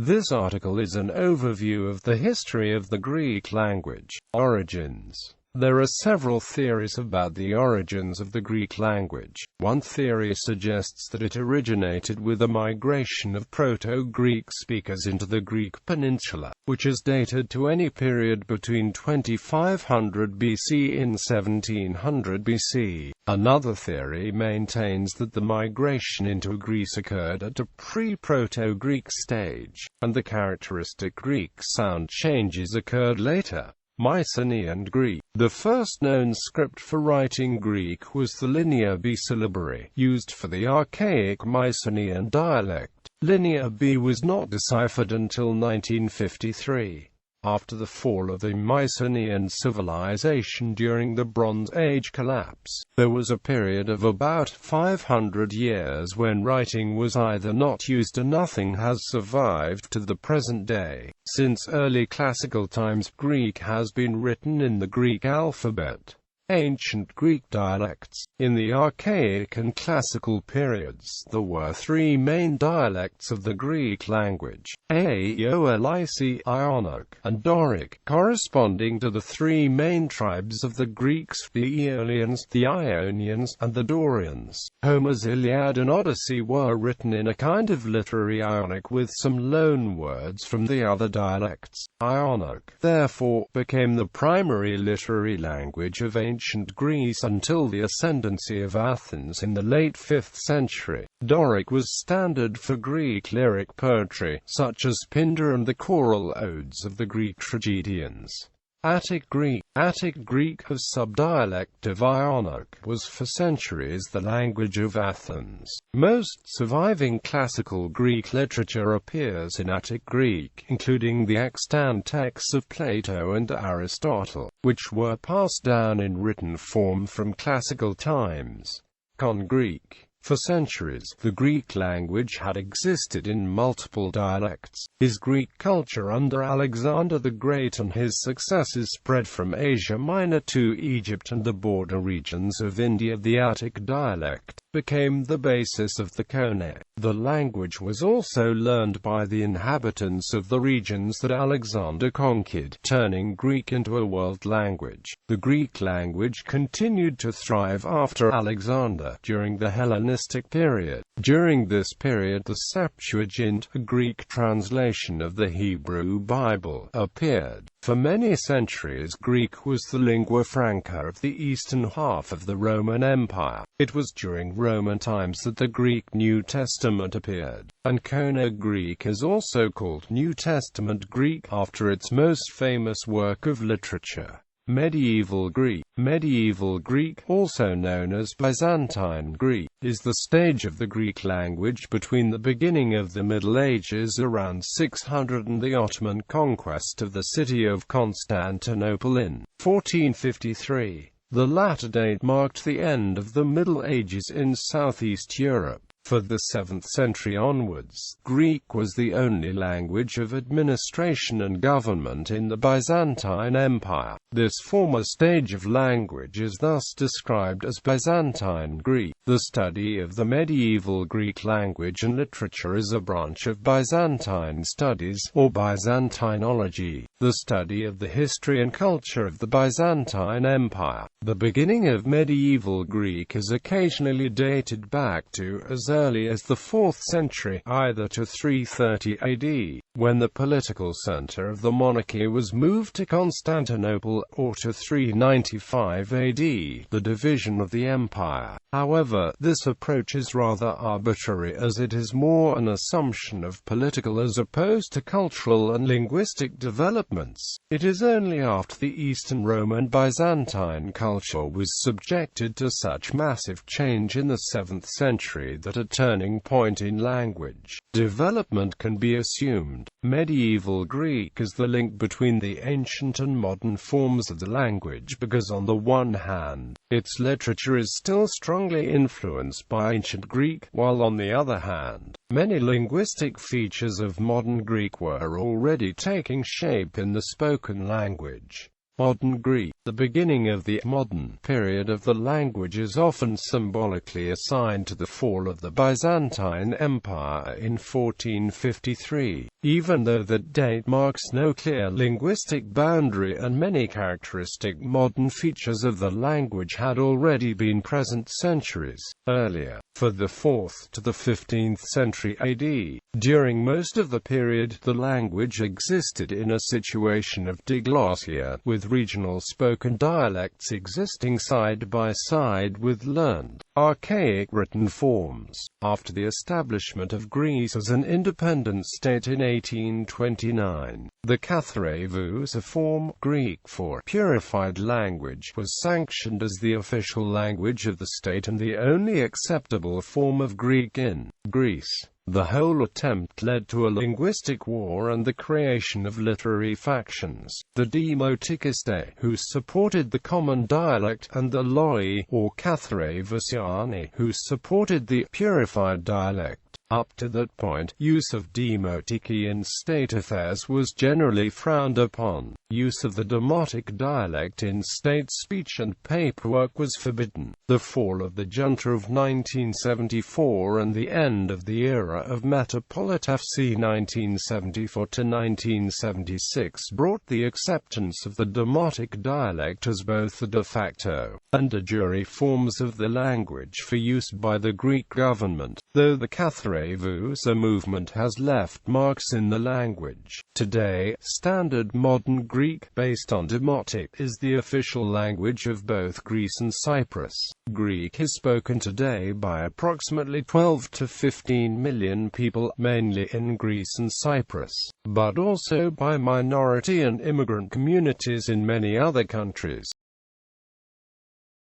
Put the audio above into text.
This article is an overview of the history of the Greek language. Origins. There are several theories about the origins of the Greek language. One theory suggests that it originated with a migration of Proto-Greek speakers into the Greek peninsula, which is dated to any period between 2500 BC and 1700 BC. Another theory maintains that the migration into Greece occurred at a pre-Proto-Greek stage, and the characteristic Greek sound changes occurred later. Mycenaean Greek. The first known script for writing Greek was the Linear B syllabary, used for the archaic Mycenaean dialect. Linear B was not deciphered until 1953. After the fall of the Mycenaean civilization during the Bronze Age collapse, there was a period of about 500 years when writing was either not used or nothing has survived to the present day. Since early classical times, Greek has been written in the Greek alphabet. Ancient Greek dialects. In the Archaic and Classical periods, there were three main dialects of the Greek language: Aeolic, Ionic, and Doric, corresponding to the three main tribes of the Greeks, the Aeolians, the Ionians, and the Dorians. Homer's Iliad and Odyssey were written in a kind of literary Ionic with some loan words from the other dialects. Ionic, therefore, became the primary literary language of ancient Greece until the ascendancy of Athens in the late 5th century. Doric was standard for Greek lyric poetry, such as Pindar and the choral odes of the Greek tragedians. Attic Greek. Attic Greek, a subdialect of Ionic, was for centuries the language of Athens. Most surviving classical Greek literature appears in Attic Greek, including the extant texts of Plato and Aristotle, which were passed down in written form from classical times. Con Greek. For centuries, the Greek language had existed in multiple dialects. His Greek culture under Alexander the Great and his successors spread from Asia Minor to Egypt and the border regions of India. The Attic dialect became the basis of the Koine. The language was also learned by the inhabitants of the regions that Alexander conquered, turning Greek into a world language. The Greek language continued to thrive after Alexander during the Hellenistic period. During this period, the Septuagint, a Greek translation of the Hebrew Bible, appeared. For many centuries, Greek was the lingua franca of the eastern half of the Roman Empire. It was during Roman times that the Greek New Testament appeared, and Koine Greek is also called New Testament Greek after its most famous work of literature. Medieval Greek. Medieval Greek, also known as Byzantine Greek, is the stage of the Greek language between the beginning of the Middle Ages around 600 and the Ottoman conquest of the city of Constantinople in 1453. The latter date marked the end of the Middle Ages in Southeast Europe. For the 7th century onwards, Greek was the only language of administration and government in the Byzantine Empire. This former stage of language is thus described as Byzantine Greek. The study of the medieval Greek language and literature is a branch of Byzantine studies, or Byzantinology, the study of the history and culture of the Byzantine Empire. The beginning of medieval Greek is occasionally dated back to as early as the 4th century, either to 330 AD, when the political center of the monarchy was moved to Constantinople, or to 395 AD, the division of the empire. However, this approach is rather arbitrary, as it is more an assumption of political as opposed to cultural and linguistic developments. It is only after the Eastern Roman Byzantine culture was subjected to such massive change in the 7th century that a turning point in language development can be assumed. Medieval Greek is the link between the ancient and modern forms of the language because on the one hand, its literature is still strongly influenced by ancient Greek, while on the other hand, many linguistic features of modern Greek were already taking shape in the spoken language. Modern Greek. The beginning of the modern period of the language is often symbolically assigned to the fall of the Byzantine Empire in 1453, even though that date marks no clear linguistic boundary and many characteristic modern features of the language had already been present centuries earlier. For the 4th to the 15th century AD, during most of the period the language existed in a situation of diglossia, with regional spoken dialects existing side by side with learned, archaic written forms. After the establishment of Greece as an independent state in 1829, the Katharevousa form, Greek for purified language, was sanctioned as the official language of the state and the only acceptable form of Greek in Greece. The whole attempt led to a linguistic war and the creation of literary factions, the Demotikistae, who supported the common dialect, and the Loi, or Katharevousiani, who supported the purified dialect. Up to that point, use of Demotiki in state affairs was generally frowned upon. Use of the Demotic dialect in state speech and paperwork was forbidden. The fall of the junta of 1974 and the end of the era of Metropolitef c. 1974 to 1976 brought the acceptance of the Demotic dialect as both the de facto and de jure forms of the language for use by the Greek government, though the Katharevousa movement has left marks in the language. Today, Standard Modern Greek, based on Demotic, is the official language of both Greece and Cyprus. Greek is spoken today by approximately 12 to 15 million people, mainly in Greece and Cyprus, but also by minority and immigrant communities in many other countries.